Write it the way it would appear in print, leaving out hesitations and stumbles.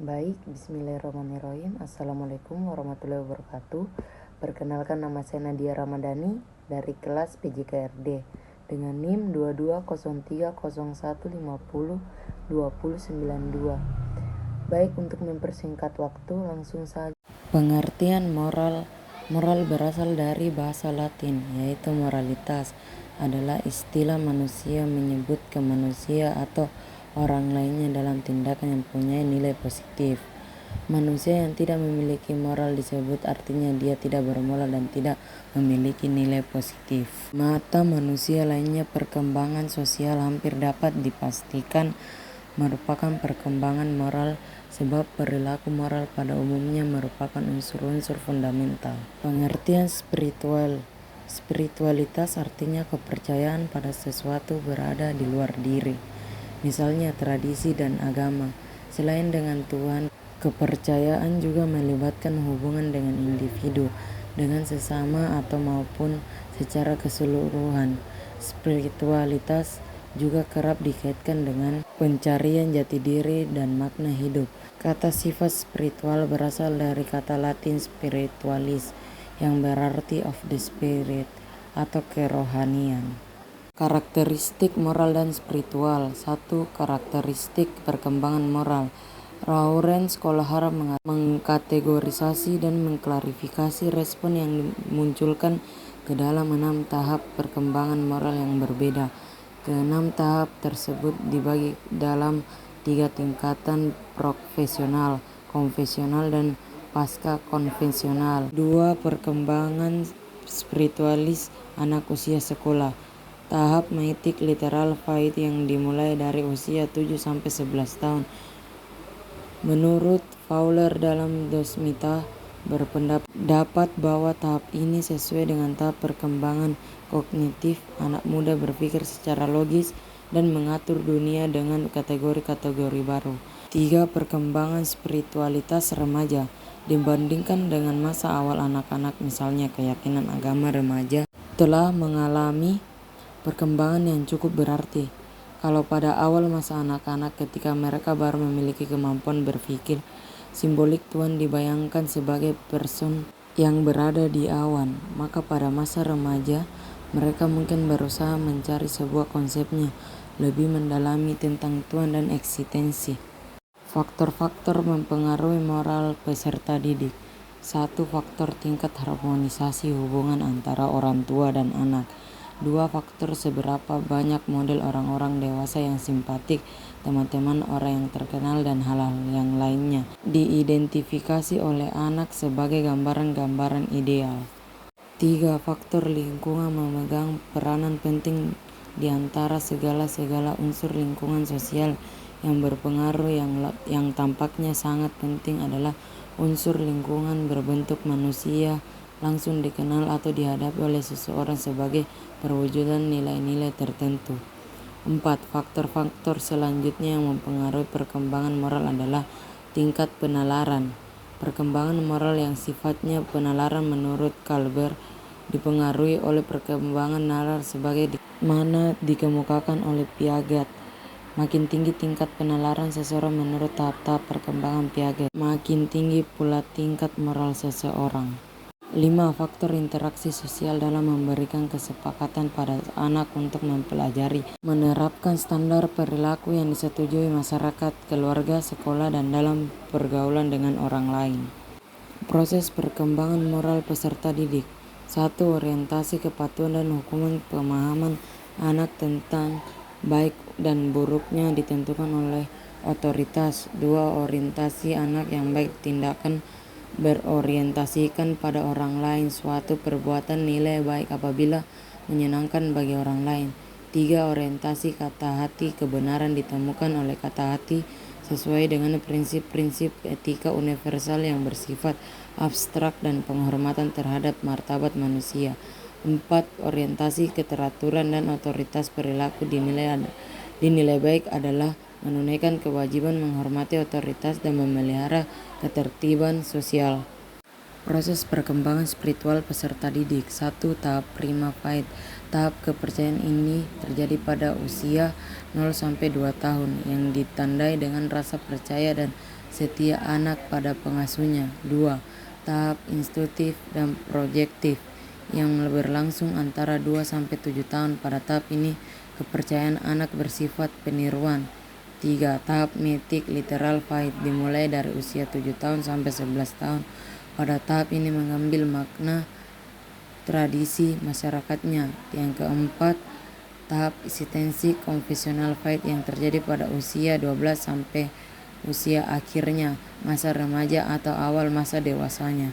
Baik, bismillahirrahmanirrahim. Assalamualaikum warahmatullahi wabarakatuh. Perkenalkan, nama saya Nadia Ramadhani dari kelas PJKRD dengan NIM 220301502092. Baik, untuk mempersingkat waktu, langsung saja. Pengertian moral berasal dari bahasa Latin, yaitu moralitas adalah istilah manusia menyebut ke manusia atau orang lainnya dalam tindakan yang punya nilai positif. Manusia yang tidak memiliki moral disebut artinya dia tidak bermoral dan tidak memiliki nilai positif. Mata manusia lainnya, perkembangan sosial hampir dapat dipastikan merupakan perkembangan moral, sebab perilaku moral pada umumnya merupakan unsur-unsur fundamental. Pengertian spiritualitas artinya kepercayaan pada sesuatu berada di luar diri, misalnya tradisi dan agama. Selain dengan Tuhan, kepercayaan juga melibatkan hubungan dengan individu, dengan sesama atau maupun secara keseluruhan. Spiritualitas juga kerap dikaitkan dengan pencarian jati diri dan makna hidup. Kata sifat spiritual berasal dari kata Latin spiritualis yang berarti of the spirit atau kerohanian. Karakteristik moral dan spiritual. 1. Karakteristik perkembangan moral. Lawrence Kolahar mengkategorisasi dan mengklarifikasi respon yang dimunculkan ke dalam 6 tahap perkembangan moral yang berbeda. Ke-6 tahap tersebut dibagi dalam 3 tingkatan: profesional, konvensional, dan pasca konvensional. 2. Perkembangan spiritualis anak usia sekolah. Tahap maitik literal fight yang dimulai dari usia 7-11 tahun. Menurut Fowler dalam Dosmita berpendapat bahwa tahap ini sesuai dengan tahap perkembangan kognitif. Anak muda berpikir secara logis dan mengatur dunia dengan kategori-kategori baru. 3. Perkembangan spiritualitas remaja. Dibandingkan dengan masa awal anak-anak, misalnya keyakinan agama, remaja telah mengalami perkembangan yang cukup berarti. Kalau pada awal masa anak-anak, ketika mereka baru memiliki kemampuan berpikir, simbolik Tuhan dibayangkan sebagai person yang berada di awan, maka pada masa remaja, mereka mungkin berusaha mencari sebuah konsepnya, lebih mendalami tentang Tuhan dan eksistensi. Faktor-faktor mempengaruhi moral peserta didik. 1. Faktor tingkat harmonisasi hubungan antara orang tua dan anak. 2. Faktor seberapa banyak model orang-orang dewasa yang simpatik, teman-teman orang yang terkenal, dan hal-hal yang lainnya diidentifikasi oleh anak sebagai gambaran-gambaran ideal. 3. Faktor lingkungan memegang peranan penting di antara segala unsur lingkungan sosial yang berpengaruh. Yang tampaknya sangat penting adalah unsur lingkungan berbentuk manusia langsung dikenal atau dihadapi oleh seseorang sebagai perwujudan nilai-nilai tertentu. 4. Faktor-faktor selanjutnya yang mempengaruhi perkembangan moral adalah tingkat penalaran. Perkembangan moral yang sifatnya penalaran menurut Kalber dipengaruhi oleh perkembangan nalar sebagai mana dikemukakan oleh Piaget. Makin tinggi tingkat penalaran seseorang menurut tahap-tahap perkembangan Piaget, makin tinggi pula tingkat moral seseorang. 5. Faktor interaksi sosial dalam memberikan kesepakatan pada anak untuk mempelajari, menerapkan standar perilaku yang disetujui masyarakat, keluarga, sekolah, dan dalam pergaulan dengan orang lain. Proses perkembangan moral peserta didik. 1. Orientasi kepatuhan dan hukuman. Pemahaman anak tentang baik dan buruknya ditentukan oleh otoritas. 2. Orientasi anak yang baik. Tindakan berorientasikan pada orang lain. Suatu perbuatan nilai baik apabila menyenangkan bagi orang lain. 3. Orientasi kata hati. Kebenaran ditemukan oleh kata hati sesuai dengan prinsip-prinsip etika universal yang bersifat abstrak dan penghormatan terhadap martabat manusia. 4. Orientasi keteraturan dan otoritas perilaku dinilai baik adalah menunaikan kewajiban menghormati otoritas dan memelihara ketertiban sosial. Proses perkembangan spiritual peserta didik. 1. Tahap prima fight. Tahap kepercayaan ini terjadi pada usia 0-2 tahun yang ditandai dengan rasa percaya dan setia anak pada pengasuhnya. 2. Tahap instruktif dan projektif yang berlangsung antara 2-7 tahun. Pada tahap ini, kepercayaan anak bersifat peniruan. 3. Tahap metik literal faith dimulai dari usia 7 tahun sampai 11 tahun. Pada tahap ini mengambil makna tradisi masyarakatnya. Yang keempat, tahap eksistensi konvensional faith yang terjadi pada usia 12 sampai usia akhirnya masa remaja atau awal masa dewasanya.